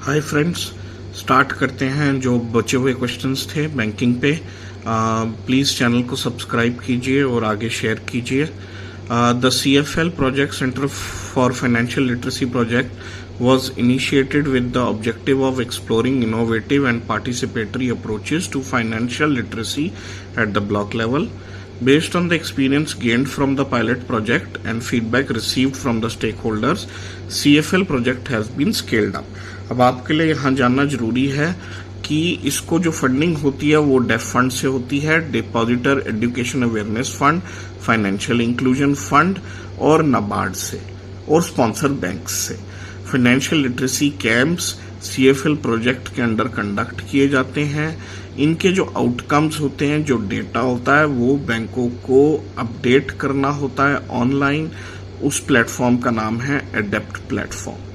Hi friends, start करते हैं। जो बचे हुए क्वेश्चंस थे बैंकिंग पे, प्लीज़ चैनल को सब्सक्राइब कीजिए और आगे शेयर कीजिए। The CFL project centre for financial literacy project was initiated with the objective of exploring innovative and participatory approaches to financial literacy at the block level. Based on the experience gained from the pilot project and feedback received from the stakeholders, CFL project has been scaled up. अब आपके लिए यहाँ जानना जरूरी है कि इसको जो फंडिंग होती है वो डेफ फंड से होती है, depositor education awareness fund, financial inclusion fund और नाबार्ड से और स्पॉन्सर बैंक से। Financial literacy camps CFL project के अंडर कंडक्ट किए जाते हैं। इनके जो आउटकम्स होते हैं, जो डेटा होता है, वो बैंकों को अपडेट करना होता है ऑनलाइन। उस प्लेटफॉर्म का नाम है ADEPT platform.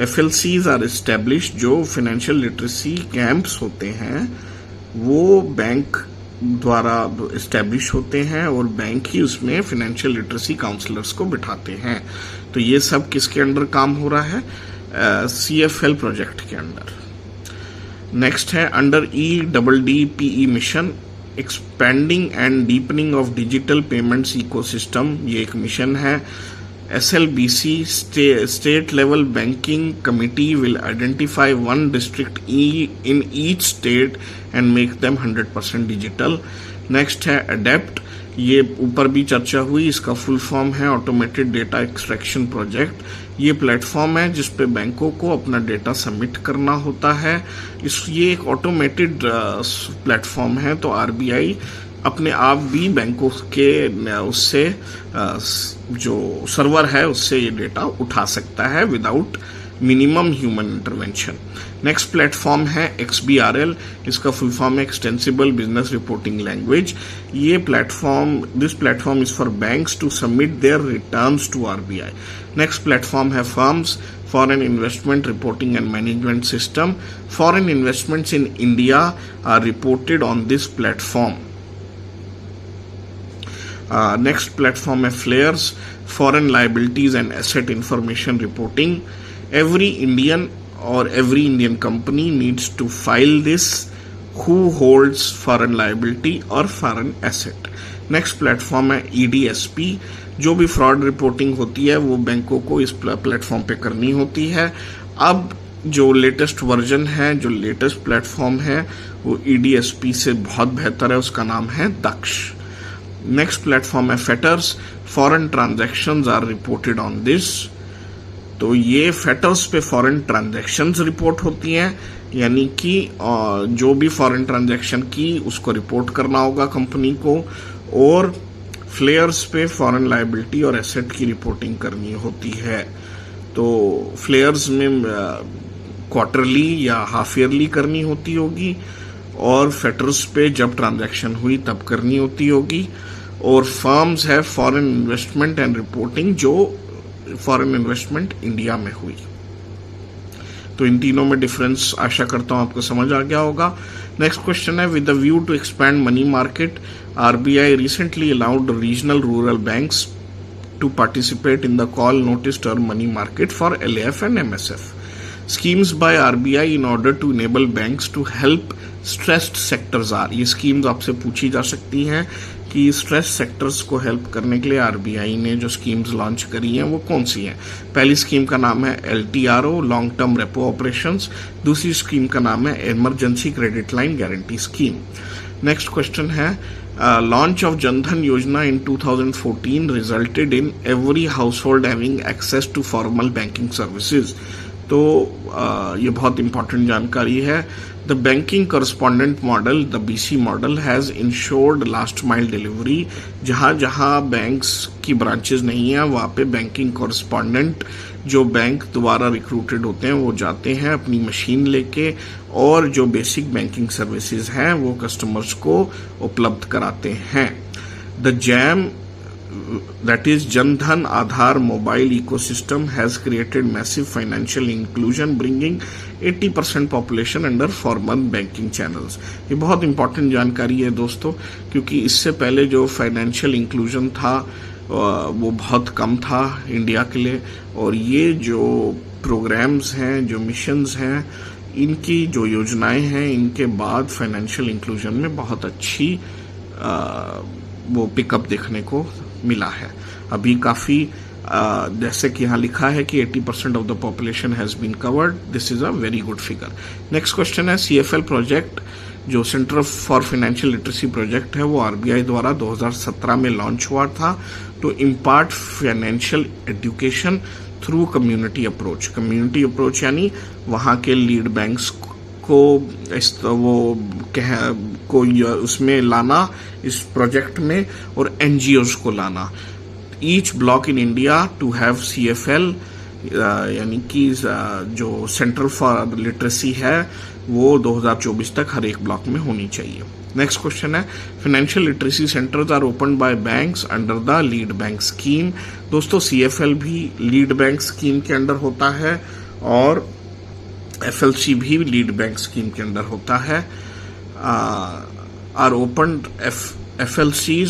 FLCs are establish. जो फाइनेंशियल लिटरेसी कैंप्स होते हैं वो बैंक द्वारा एस्टेब्लिश होते हैं और बैंक ही उसमें फाइनेंशियल लिटरेसी काउंसलर्स को बिठाते हैं। तो ये सब किसके अंडर काम हो रहा है? CFL प्रोजेक्ट के अंडर। नेक्स्ट है under EDDPE mission, expanding and deepening of digital payments ecosystem. ये एक मिशन है। SLBC state level banking committee will identify one district in each state and make them 100% digital. Next है adapt. ये ऊपर भी चर्चा हुई, इसका फुल फॉर्म है ऑटोमेटेड डेटा एक्सट्रैक्शन प्रोजेक्ट। ये प्लेटफॉर्म है जिसपे बैंकों को अपना डेटा सबमिट करना होता है। ये एक ऑटोमेटेड प्लेटफॉर्म है, तो RBI अपने आप भी बैंकों के उससे जो सर्वर है उससे ये डेटा उठा सकता है without minimum human intervention. Next platform है XBRL। इसका फुल फॉर्म है extensible business reporting language. This platform is for banks to submit their returns to RBI। Next platform है FIRMS, Foreign Investment Reporting and Management System. Foreign investments in India are reported on this platform. Next platform है FLAIRS, Foreign Liabilities and Asset Information Reporting. Every Indian or every Indian company needs to file this, who holds foreign liability or foreign asset. Next platform है EDSP। जो भी fraud reporting होती है वो बैंकों को इस प्लेटफॉर्म पे करनी होती है। अब जो लेटेस्ट वर्जन है, जो लेटेस्ट प्लेटफॉर्म है, वो EDSP से बहुत बेहतर है। उसका नाम है दक्ष। नेक्स्ट प्लेटफॉर्म है FETERS. Foreign transactions are reported on this. तो ये फेटर्स पे फॉरेन ट्रांजैक्शंस रिपोर्ट होती हैं, यानी कि जो भी फॉरेन ट्रांजैक्शन की उसको रिपोर्ट करना होगा कंपनी को। और फ्लेयर्स पे फॉरेन लायबिलिटी और एसेट की रिपोर्टिंग करनी होती है। तो फ्लेयर्स में क्वार्टरली या हाफ ईयरली करनी होती होगी और फेटर्स पे जब ट्रांजैक्शन हुई तब करनी होती होगी। और फर्म्स है फॉरेन इन्वेस्टमेंट एंड रिपोर्टिंग, जो फॉरेन इन्वेस्टमेंट इंडिया में हुई। तो इन तीनों में डिफरेंस आशा करता हूं आपको समझ आ गया होगा। नेक्स्ट क्वेश्चन है, with the view to expand money market, RBI recently allowed regional rural banks to participate in the call notice term money market for LAF and MSF. Schemes by RBI in order to enable banks to help stressed sectors are। ये schemes आपसे पूछी जा सकती हैं कि stress sectors को help करने के लिए RBI ने जो स्कीम्स लॉन्च करी हैं वो कौन सी हैं। पहली स्कीम का नाम है LTRO, long term repo operations. दूसरी स्कीम का नाम है emergency credit line guarantee scheme. Next question है, launch of Jan Dhan Yojana in 2014 resulted in every household having access to formal banking services। तो ये बहुत इंपॉर्टेंट जानकारी है। The banking correspondent model, the BC model has insured last mile delivery. जहां जहां banks की branches नहीं है वहां पे बैंकिंग करस्पॉन्डेंट जो बैंक द्वारा रिक्रूटेड होते हैं वो जाते हैं अपनी मशीन लेके और जो बेसिक बैंकिंग सर्विसेज हैं वो कस्टमर्स को उपलब्ध कराते हैं। The jam, that is Jan Dhan Aadhaar mobile ecosystem has created massive financial inclusion, bringing 80% population under formal banking channels। ये बहुत इंपॉर्टेंट जानकारी है दोस्तों, क्योंकि इससे पहले जो फाइनेंशियल इंक्लूजन था वो बहुत कम था इंडिया के लिए, और ये जो प्रोग्राम्स हैं, जो मिशंस हैं, इनकी जो योजनाएं हैं, इनके बाद फाइनेंशियल इंक्लूजन में बहुत अच्छी वो पिकअप देखने को मिला है। अभी काफ़ी जैसे कि यहाँ लिखा है कि 80% of the population has been covered. This is a very good figure. Next question है, CFL प्रोजेक्ट जो centre for financial literacy project है वो RBI द्वारा 2017 में लॉन्च हुआ था to impart financial education through community approach. Community approach यानी वहाँ के लीड बैंक्स को उसमें लाना, इस प्रोजेक्ट में, और NGOs को लाना। Each block in India to have CFL यानी कि जो सेंट्रल फॉर लिटरेसी है वो 2024 तक हर एक ब्लॉक में होनी चाहिए। नेक्स्ट क्वेश्चन है, financial literacy centres are open by banks under the lead bank scheme. दोस्तों CFL भी लीड बैंक स्कीम के अंडर होता है और FLC भी लीड बैंक स्कीम के अंडर होता है। Are open FLCs